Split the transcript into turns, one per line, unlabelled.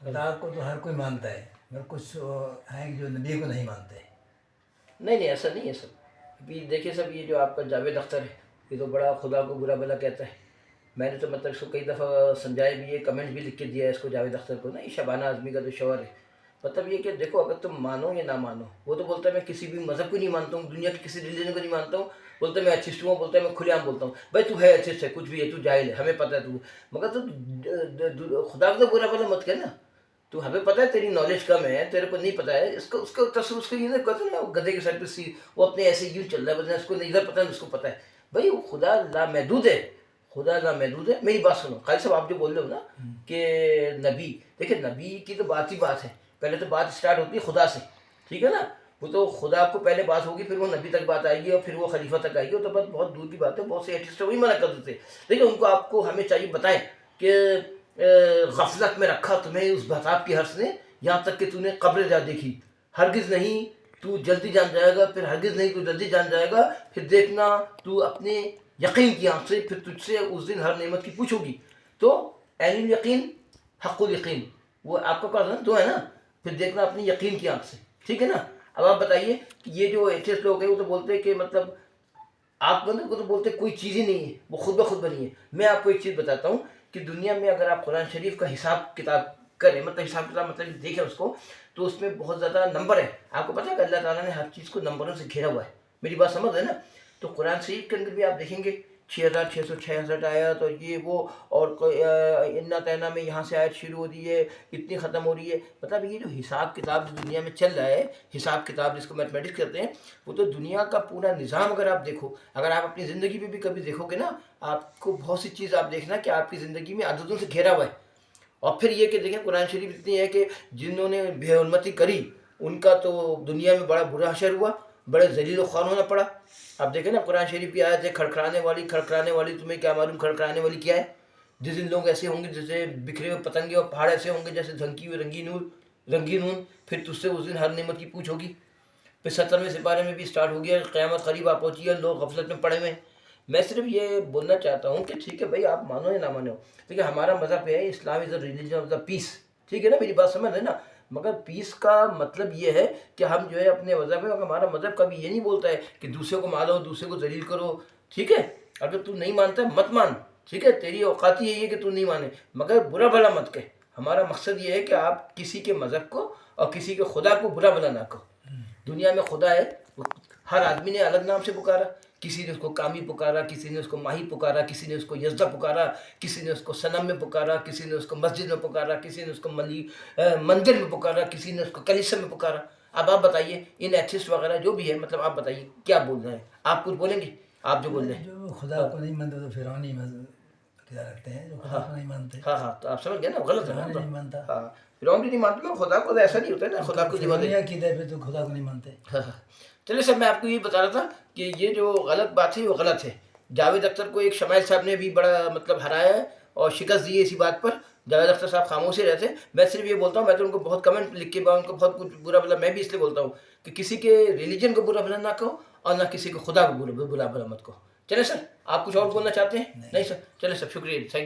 خدا کو تو ہر کوئی مانتا ہے مگر کچھ ہیں جو نبی کو نہیں مانتے.
نہیں نہیں ایسا نہیں ہے سب. ابھی دیکھیے سب یہ جو آپ کا جاوید اختر ہے یہ تو بڑا خدا کو برا بلا کہتا ہے. میں نے تو مطلب اس کو کئی دفعہ سمجھایا بھی ہے, کمنٹ بھی لکھ کے دیا ہے اس کو جاوید اختر کو نا, یہ شبانہ اعظمی کا جو شوہر ہے. مطلب یہ کہ دیکھو اگر تم مانو یا نہ مانو, وہ تو بولتا ہے میں کسی بھی مذہب کو نہیں مانتا ہوں, دنیا کے کسی ریلیجن کو نہیں مانتا ہوں, بولتا ہے میں ایتھسٹ ہوں, بولتا ہے میں کھلے عام بولتا ہوں. بھائی تو ہے ایتھسٹ ہے, کچھ بھی ہے, تو جاہل ہے, ہمیں پتہ ہے تو, مگر تو خدا کو تو برا بلا مت کہنا. تو ہمیں پتہ ہے تیری نالج کم ہے, تیرے کو نہیں پتہ ہے, اس کو تصور اس کو یہ نہیں کہتے نا گدھے کے سر پہ وہ اپنے ایسے یوں چل رہا ہے, بس اس کو ادھر پتہ ہے اس کو پتہ ہے. بھائی وہ خدا لامحدود ہے, خدا لامحدود ہے. میری بات سنو خالد صاحب, آپ جو بول رہے ہو نا کہ نبی, دیکھیں نبی کی تو بات ہی بات ہے, پہلے تو بات اسٹارٹ ہوتی ہے خدا سے, ٹھیک ہے نا. وہ تو خدا کو پہلے بات ہوگی, پھر وہ نبی تک بات آئے گی, اور پھر وہ خلیفہ تک آئے گی. وہ تو بات بہت دور کی بات ہے, بہت سے ایتھسٹ وہی منع کر دیتے. لیکن ان کو آپ کو ہمیں چاہیے بتائیں کہ غفلت میں رکھا تمہیں اس بہتاب کی حرص نے, یہاں تک کہ تو نے قبر جا دیکھی. ہرگز نہیں تو جلدی جان جائے گا, پھر ہرگز نہیں تو جلدی جان جائے گا, پھر دیکھنا تو اپنے یقین کی آنکھ سے, پھر تجھ سے اس دن ہر نعمت کی پوچھو گی. تو عین الیقین حق الیقین, وہ آپ کا پاس دو ہے نا, پھر دیکھنا اپنی یقین کی آنکھ سے, ٹھیک ہے نا. اب آپ بتائیے کہ یہ جو ایتھسٹ لوگ ہیں وہ تو بولتے ہیں کہ مطلب آپ بندے کو تو بولتے ہیں کوئی چیز ہی نہیں ہے, وہ خود بخود بنی ہے. میں آپ کو ایک چیز بتاتا ہوں کہ دنیا میں اگر آپ قرآن شریف کا حساب کتاب کریں, مطلب حساب کتاب مطلب دیکھیں اس کو, تو اس میں بہت زیادہ نمبر ہے. آپ کو پتہ ہے کہ اللہ تعالیٰ نے ہر چیز کو نمبروں سے گھیرا ہوا ہے. میری بات سمجھ ہے نا. تو قرآن شریف کے اندر بھی آپ دیکھیں گے 6666 آیات اور یہ وہ, اور انا تینا میں یہاں سے آیت شروع ہو رہی ہے, اتنی ختم ہو رہی ہے. مطلب یہ جو حساب کتاب جو دنیا میں چل رہا ہے, حساب کتاب جس کو میتھمیٹکس کہتے ہیں, وہ تو دنیا کا پورا نظام اگر آپ دیکھو, اگر آپ اپنی زندگی میں بھی کبھی دیکھو گے نا, آپ کو بہت سی چیز آپ دیکھنا کہ آپ کی زندگی میں عددوں سے گھیرا ہوا ہے. اور پھر یہ کہ دیکھیں قرآن شریف اتنی ہے کہ جنہوں نے بے حرمتی کری ان کا تو دنیا میں بڑا برا حشر ہوا, بڑے ذلیل و خوار ہونا پڑا. آپ دیکھیں نا قرآن شریف کی آیت ہے کھڑکھڑانے والی, تمہیں کیا معلوم کھڑکھڑانے والی کیا ہے. جس دن لوگ ایسے ہوں گے جیسے بکھرے ہوئے پتنگے, اور پہاڑ ایسے ہوں گے جیسے دھمکی ہوئے رنگین اون, پھر تجھ سے اس دن ہر نعمت کی پوچھ ہوگی. پھر 70ویں سپارے میں بھی اسٹارٹ ہو گیا, قیامت قریب آپ پہنچی ہے, لوگ غفلت میں پڑے ہوئے ہیں. میں صرف یہ بولنا چاہتا ہوں کہ ٹھیک ہے بھائی آپ مانو یا نہ مانو, دیکھیں ہمارا مذہب ہے اسلام از اے ریلیجن آف دا پیس, ٹھیک ہے نا, میری بات سمجھ رہے نا. مگر پیس کا مطلب یہ ہے کہ ہم جو ہے اپنے مذہب میں, ہمارا مذہب کبھی یہ نہیں بولتا ہے کہ دوسرے کو مانو, دوسرے کو ذلیل کرو, ٹھیک ہے. اگر تو نہیں مانتا ہے مت مان, ٹھیک ہے, تیری اوقات ہی یہی ہے کہ تو نہیں مانے, مگر برا بھلا مت کہہ. ہمارا مقصد یہ ہے کہ آپ کسی کے مذہب کو اور کسی کے خدا کو برا بھلا نہ کہو. دنیا میں خدا ہے, ہر آدمی نے الگ نام سے پکارا, کسی نے اس کو کامی پکارا, کسی نے اس کو ماہی پکارا, کسی نے اس کو یزدہ پکارا, کسی نے اس کو صنم میں پکارا, کسی نے اس کو مسجد میں پکارا, کسی نے اس کو مندر میں پکارا, کسی نے اس کو کلیسا میں پکارا. اب آپ بتائیے ان ایتھسٹ وغیرہ جو بھی ہے, مطلب آپ بتائیے کیا بول رہے ہیں, آپ کچھ بولیں گے, آپ جو بول رہے ہیں.
جو خدا کو نہیں مانتے تو فرعونی کیا رکھتے ہیں, جو خدا کو نہیں مانتے.
ہاں تو آپ سمجھ گئے نا, غلط ہے نا.
فرعون نہیں مانتا,
ہاں فرعون بھی نہیں مانتا, خدا کو ایسا نہیں ہوتا ہے نا, خدا کو
فرعونی عقیدہ پہ تو خدا کو نہیں مانتے.
ہاں. چلیے سر, میں آپ کو یہ بتا رہا تھا کہ یہ جو غلط بات ہے وہ غلط ہے. جاوید اختر کو ایک شمائل صاحب نے بھی بڑا مطلب ہرایا ہے اور شکست دی ہے اسی بات پر. جاوید اختر صاحب خاموش ہی رہتے. میں صرف یہ بولتا ہوں, میں تو ان کو بہت کمنٹ لکھ کے ان کو بہت کچھ برا بلا, میں بھی اس لیے بولتا ہوں کہ کسی کے ریلیجن کو برا بلا نہ کہو, اور نہ کسی کو خدا کو برا بلا مت کہو. چلے سر, آپ کچھ اور بولنا چاہتے ہیں؟ نہیں سر, چلے سر, شکریہ, تھینک یو.